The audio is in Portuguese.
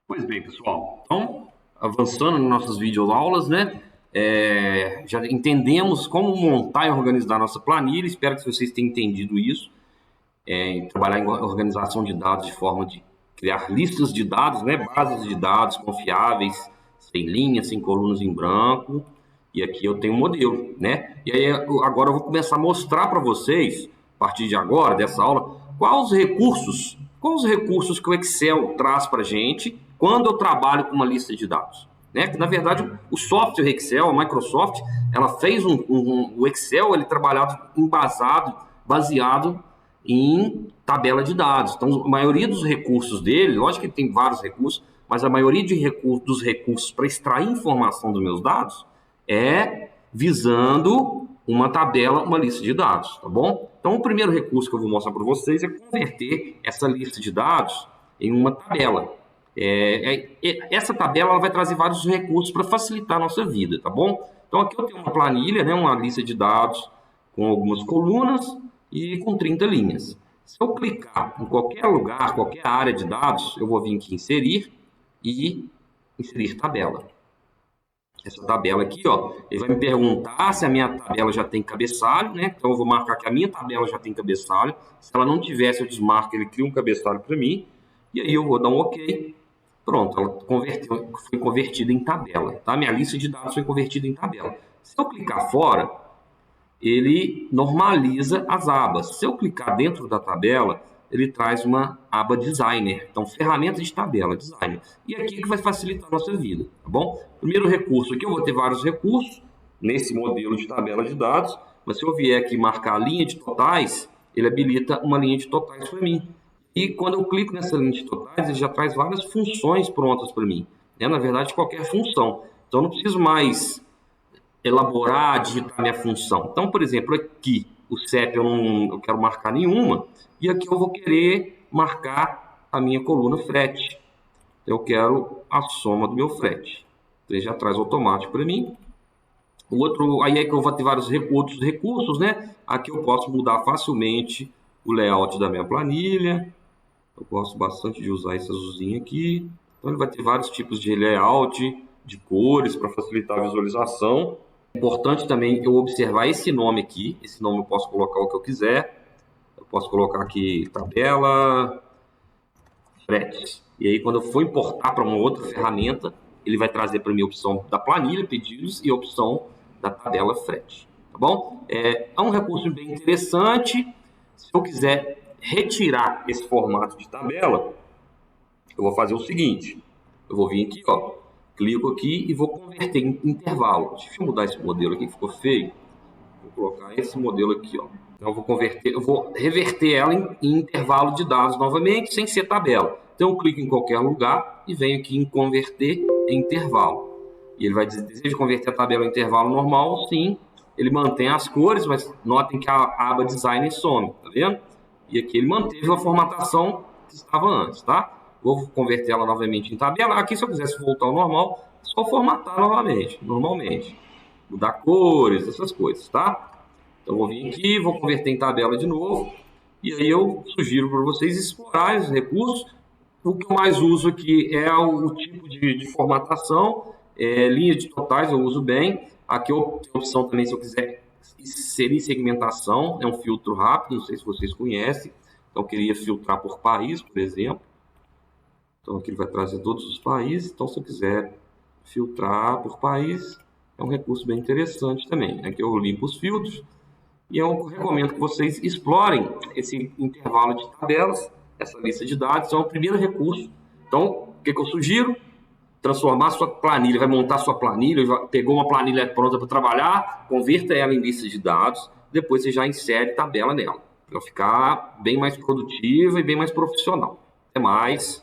Pois bem, pessoal, então, avançando nas nossas videoaulas, né? Já entendemos como montar e organizar nossa planilha. Espero que vocês tenham entendido isso. Trabalhar em organização de dados de forma de criar listas de dados, né? Bases de dados confiáveis, sem linhas, sem colunas em branco. E aqui eu tenho um modelo, né? E aí agora eu vou começar a mostrar para vocês, a partir de agora, dessa aula, quais os recursos que o Excel traz para a gente quando eu trabalho com uma lista de dados. Né? Que, na verdade, o software Excel, a Microsoft, ela fez o Excel, ele trabalhado baseado em tabela de dados. Então, a maioria dos recursos dele, lógico que tem vários recursos, mas a maioria dos recursos para extrair informação dos meus dados é visando uma tabela, uma lista de dados, tá bom? Então, o primeiro recurso que eu vou mostrar para vocês é converter essa lista de dados em uma tabela. Essa tabela ela vai trazer vários recursos para facilitar a nossa vida, tá bom? Então, aqui eu tenho uma planilha, né, uma lista de dados com algumas colunas e com 30 linhas. Se eu clicar em qualquer lugar, qualquer área de dados, eu vou vir aqui em inserir e inserir tabela. Essa tabela aqui, ó, ele vai me perguntar se a minha tabela já tem cabeçalho, né? Então eu vou marcar que a minha tabela já tem cabeçalho. Se ela não tivesse, eu desmarco, ele cria um cabeçalho para mim. E aí eu vou dar um OK. Pronto, ela foi convertida em tabela, tá? Minha lista de dados foi convertida em tabela. Se eu clicar fora, ele normaliza as abas. Se eu clicar dentro da tabela, ele traz uma aba Designer. Então, ferramenta de tabela, Designer. E aqui que vai facilitar a nossa vida, tá bom? Primeiro recurso aqui, eu vou ter vários recursos nesse modelo de tabela de dados, mas se eu vier aqui marcar a linha de totais, ele habilita uma linha de totais para mim. E quando eu clico nessa linha de totais, ele já traz várias funções prontas para mim. Né? Na verdade, qualquer função. Então, eu não preciso mais elaborar, digitar minha função. Então, por exemplo, aqui o CEP eu quero marcar nenhuma, e aqui eu vou querer marcar a minha coluna frete. Eu quero a soma do meu frete. Então, ele já traz automático para mim. Aí é que eu vou ter vários outros recursos, né? Aqui eu posso mudar facilmente o layout da minha planilha. Eu gosto bastante de usar esse azulzinho aqui. Então, ele vai ter vários tipos de layout, de cores, para facilitar a visualização. É importante também eu observar esse nome aqui. Esse nome eu posso colocar o que eu quiser. Eu posso colocar aqui tabela, fretes. E aí, quando eu for importar para uma outra ferramenta, ele vai trazer para mim a opção da planilha, pedidos, e a opção da tabela frete. Tá bom? É um recurso bem interessante. Se eu quiser retirar esse formato de tabela, eu vou fazer o seguinte. Eu vou vir aqui, ó, clico aqui e vou converter em intervalo. Deixa eu mudar esse modelo aqui que ficou feio. Vou colocar esse modelo aqui, ó. Então eu vou reverter ela em intervalo de dados novamente, sem ser tabela. Então eu clico em qualquer lugar e venho aqui em converter em intervalo. E ele vai dizer, deseja converter a tabela em intervalo normal? Sim. Ele mantém as cores, mas notem que a aba design some, tá vendo? E aqui ele manteve a formatação que estava antes, tá? Vou converter ela novamente em tabela. Aqui, se eu quisesse voltar ao normal, é só formatar novamente, normalmente. Mudar cores, essas coisas, tá? Então, vou vir aqui, vou converter em tabela de novo. E aí eu sugiro para vocês explorarem os recursos. O que eu mais uso aqui é o tipo de formatação. Linha de totais eu uso bem. Aqui eu tenho a opção também, se eu quiser inserir segmentação. É um filtro rápido, não sei se vocês conhecem. Então, eu queria filtrar por país, por exemplo. Então, aqui ele vai trazer todos os países. Então, se eu quiser filtrar por país, é um recurso bem interessante também. Aqui eu limpo os filtros. E eu recomendo que vocês explorem esse intervalo de tabelas, essa lista de dados. É o primeiro recurso. Então, o que eu sugiro? Transformar sua planilha, vai montar sua planilha, pegou uma planilha pronta para trabalhar, converta ela em lista de dados, depois você já insere tabela nela, para ficar bem mais produtiva e bem mais profissional. Até mais!